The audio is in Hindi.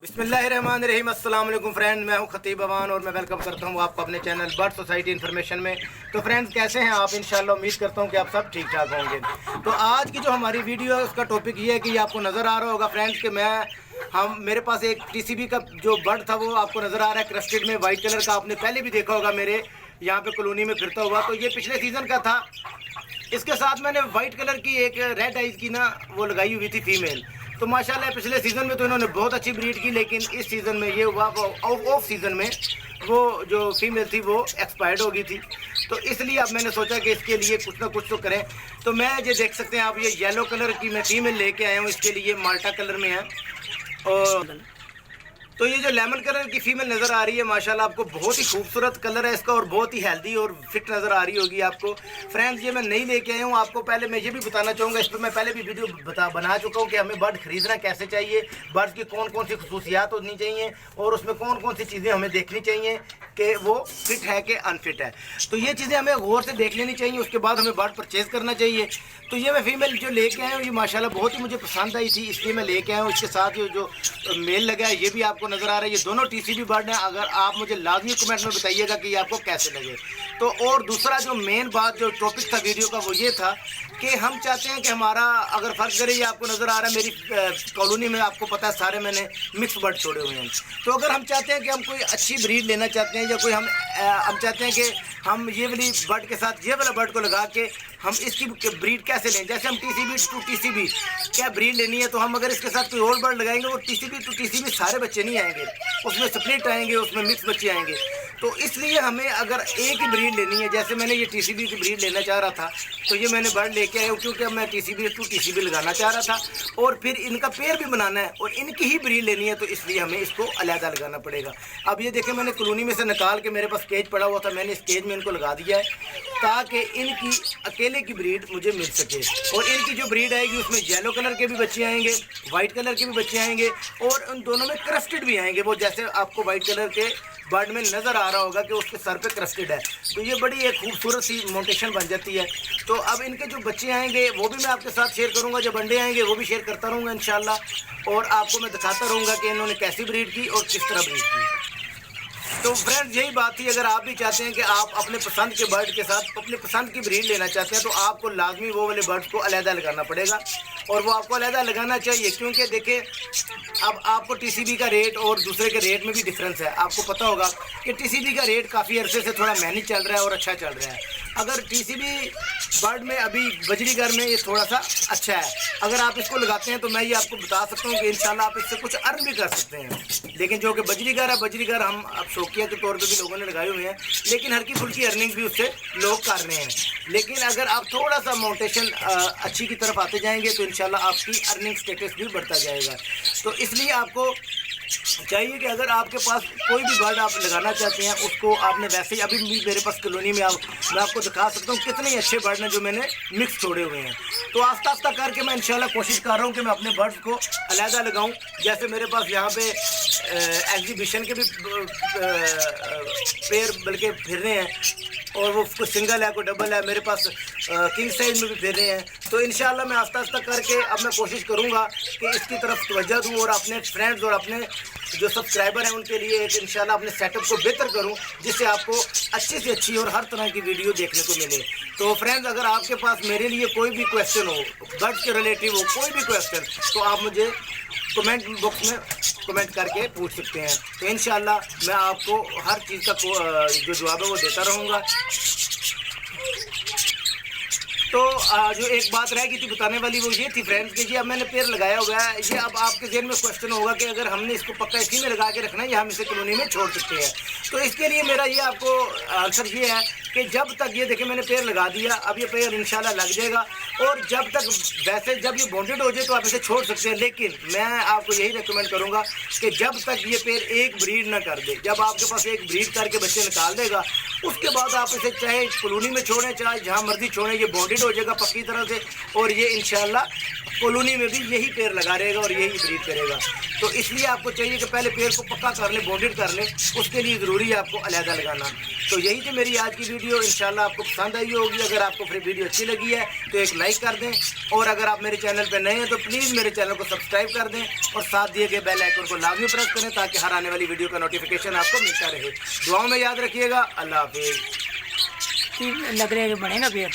बिस्मिल्लाहिर्रहमानिर्रहीम। अस्सलाम वालेकुम फ्रेंड, मैं हूं खतीब अवान और मैं वेलकम करता हूं आपको अपने चैनल बर्ड सोसाइटी इन्फॉर्मेशन में। तो फ्रेंड्स, कैसे हैं आप? इंशाल्लाह उम्मीद करता हूं कि आप सब ठीक ठाक होंगे। तो आज की जो हमारी वीडियो है उसका टॉपिक ये है कि आपको नज़र आ रहा होगा फ्रेंड्स कि मेरे पास एक टीसीबी का जो बर्ड था वो आपको नज़र आ रहा है क्रेस्टेड में वाइट कलर का। आपने पहले भी देखा होगा मेरे यहाँ पे कॉलोनी में फिरता हुआ। तो ये पिछले सीज़न का था। इसके साथ मैंने वाइट कलर की एक रेड आइज की ना वो लगाई हुई थी फीमेल। तो माशाल्लाह पिछले सीज़न में तो इन्होंने बहुत अच्छी ब्रीड की, लेकिन इस सीज़न में ये हुआ ऑफ सीज़न में वो जो फीमेल थी वो एक्सपायर्ड हो गई थी। तो इसलिए अब मैंने सोचा कि इसके लिए कुछ ना कुछ तो करें। तो मैं ये देख सकते हैं आप, ये येलो कलर की मैं फीमेल लेके आया हूँ। इसके लिए माल्टा कलर में है। और तो ये जो लेमन कलर की फीमेल नज़र आ रही है माशाल्लाह आपको बहुत ही खूबसूरत कलर है इसका और बहुत ही हेल्दी और फिट नज़र आ रही होगी आपको। फ्रेंड्स, ये मैं नहीं लेके आया हूँ। आपको पहले मैं ये भी बताना चाहूँगा, इस पर मैं पहले भी वीडियो बना चुका हूँ कि हमें बर्ड खरीदना कैसे चाहिए, बर्ड की कौन कौन सी खसूसियात होनी चाहिए और उसमें कौन कौन सी चीज़ें हमें देखनी चाहिए कि वो फिट है कि अनफिट है। तो ये चीज़ें हमें गौर से देख लेनी चाहिए, उसके बाद हमें बर्ड परचेज़ करना चाहिए। तो ये मैं फीमेल जो लेके आया हूँ ये माशाल्लाह बहुत ही मुझे पसंद आई थी, इसलिए मैं लेके आया हूँ। इसके साथ ये जो मेल लगा है ये भी आपको नज़र आ रहा है। ये दोनों टीसीबी बर्ड हैं। अगर आप मुझे लाजमी कमेंट में बताइएगा कि ये आपको कैसे लगे। तो और दूसरा जो मेन बात जो टॉपिक था वीडियो का वो ये था कि हम चाहते हैं कि हमारा अगर फ़र्क करे, ये आपको नज़र आ रहा है मेरी कॉलोनी में आपको पता है सारे मैंने मिक्स बर्ड छोड़े हुए हैं। तो अगर हम चाहते हैं कि हम कोई अच्छी ब्रीड लेना चाहते हैं या कोई हम चाहते हैं कि हम ये वाली बर्ड के साथ ये वाला बर्ड को लगा के हम इसकी ब्रीड कैसे लें, जैसे हम टीसीबी टू टीसीबी क्या ब्रीड लेनी है, तो हम अगर इसके साथ कोई और बर्ड लगाएंगे वो टीसीबी टू टीसीबी सारे बच्चे नहीं आएंगे, उसमें स्प्लिट आएंगे, उसमें मिक्स बच्चे आएंगे। तो इसलिए हमें अगर एक ही ब्रीड लेनी है, जैसे मैंने ये टीसीबी की ब्रीड लेना चाह रहा था तो ये मैंने बर्ड लेके आया हूँ क्योंकि अब मैं टीसीबी टू टीसीबी लगाना चाह रहा था और फिर इनका पेयर भी बनाना है और इनकी ही ब्रीड लेनी है, तो इसलिए हमें इसको अलहदा लगाना पड़ेगा। अब ये देखें, मैंने कॉलोनी में से निकाल के मेरे पास केज पड़ा हुआ था, मैंने इस केज में इनको लगा दिया है ताकि इनकी अकेले की ब्रीड मुझे मिल सके। और इनकी जो ब्रीड आएगी उसमें येलो कलर के भी बच्चे आएंगे, वाइट कलर के भी बच्चे आएंगे और उन दोनों में क्रस्टेड भी आएंगे। वो जैसे आपको वाइट कलर के बर्ड में नज़र आ रहा होगा कि उसके सर पे क्रस्टेड है, तो ये बड़ी एक खूबसूरत सी मोटेशन बन जाती है। तो अब इनके जो बच्चे आएंगे वो भी मैं आपके साथ शेयर करूंगा, जब अंडे आएंगे वो भी शेयर करता रहूँगा इंशाल्लाह, और आपको मैं दिखाता रहूँगा कि इन्होंने कैसी ब्रीड की और किस तरह ब्रीड की। तो फ्रेंड्स, यही बात थी, अगर आप भी चाहते हैं कि आप अपने पसंद के बर्ड के साथ अपने पसंद की ब्रीड लेना चाहते हैं तो आपको लाजमी वो वाले बर्ड्स को अलहदा लगाना पड़ेगा और वो आपको अलहदा लगाना चाहिए। क्योंकि देखिए, अब आपको टीसीबी का रेट और दूसरे के रेट में भी डिफरेंस है। आपको पता होगा कि टीसीबी का रेट काफ़ी अरसे से थोड़ा महंगी चल रहा है और अच्छा चल रहा है। अगर टीसीबी बर्ड में अभी बजरीगर में ये थोड़ा सा अच्छा है, अगर आप इसको लगाते हैं तो मैं ये आपको बता सकता हूँ कि इंशाल्लाह आप इससे कुछ अर्न भी कर सकते हैं। लेकिन जो कि बजरीगर है, बजरीगर हम अब शौकिया के तौर पे भी लोगों ने लगाए हुए हैं, लेकिन हल्की फुल्की अर्निंग भी उससे लोग कर रहे हैं। लेकिन अगर आप थोड़ा सा मोटेशन अच्छी की तरफ आते जाएंगे तो इंशाल्लाह आपकी अर्निंग स्टेटस भी बढ़ता जाएगा। तो इसलिए आपको चाहिए कि अगर आपके पास कोई भी बर्ड आप लगाना चाहते हैं उसको आपने वैसे ही, अभी भी मेरे पास कॉलोनी में मैं आपको दिखा सकता हूँ कितने अच्छे बर्ड हैं जो मैंने मिक्स छोड़े हुए हैं। तो आस्ता आस्ता करके मैं इंशाल्लाह कोशिश कर रहा हूँ कि मैं अपने बर्ड्स को अलहदा लगाऊँ। जैसे मेरे पास यहाँ पे एग्जीबिशन के भी पेयर बल्कि फिर रहे हैं और वो कोई सिंगल है कोई डबल है, मेरे पास किंग साइज में भी फिर रहे हैं। तो इंशाल्लाह मैं आस्ता आस्ता करके अब मैं कोशिश करूँगा कि इसकी तरफ तवज्जो दूँ और अपने फ्रेंड्स और अपने जो सब्सक्राइबर हैं उनके लिए एक इंशाल्लाह अपने सेटअप को बेहतर करूं, जिससे आपको अच्छी से अच्छी और हर तरह की वीडियो देखने को मिले। तो फ्रेंड्स, अगर आपके पास मेरे लिए कोई भी क्वेश्चन हो, बर्ड्स के रिलेटिव हो कोई भी क्वेश्चन, तो आप मुझे कमेंट बॉक्स में कमेंट करके पूछ सकते हैं। तो इंशाल्लाह मैं आपको हर चीज़ का जो जवाब है वो देता रहूँगा। तो जो एक बात रह गई थी बताने वाली वो ये थी फ्रेंड्स कि जी अब मैंने पेड़ लगाया हुआ है, ये अब आपके जहन में क्वेश्चन होगा कि अगर हमने इसको पक्का इसी में लगा के रखना है या हम इसे कॉलोनी में छोड़ सकते हैं। तो इसके लिए मेरा ये आपको आंसर ये है कि जब तक ये देखिए मैंने पेड़ लगा दिया, अब ये पेड़ इंशाल्लाह लग जाएगा और जब तक वैसे जब ये बॉन्डेड हो जाए तो आप इसे छोड़ सकते हैं। लेकिन मैं आपको यही रिकमेंड करूँगा कि जब तक ये पेड़ एक ब्रीड ना कर दे, जब आपके पास एक ब्रीड करके बच्चे निकाल देगा उसके बाद आप इसे चाहे कॉलोनी में छोड़ें चाहे जहाँ मर्जी छोड़ें, ये बॉन्डेड ब्रीड हो जाएगा पक्की तरह से, और ये इंशाल्लाह कॉलोनी में भी यही पेड़ लगा रहेगा और यही ब्रीड करेगा। तो इसलिए आपको चाहिए कि पहले पेड़ को पक्का कर ले, बॉन्डेड कर ले, उसके लिए ज़रूरी है आपको अलहदा लगाना। तो यही थी मेरी आज की वीडियो, इंशाल्लाह आपको पसंद आई होगी। अगर आपको फिर वीडियो अच्छी लगी है तो एक लाइक कर दें, और अगर आप मेरे चैनल पर नए हैं तो प्लीज़ मेरे चैनल को सब्सक्राइब कर दें और साथ दिए गए बेल आइकन को लाजमी प्रेस करें ताकि हर आने वाली वीडियो का नोटिफिकेशन आपको मिलता रहे। दुआओं में याद रखिएगा। अल्लाह हाफिज़। लग रहा है कि बनेगा पेड़।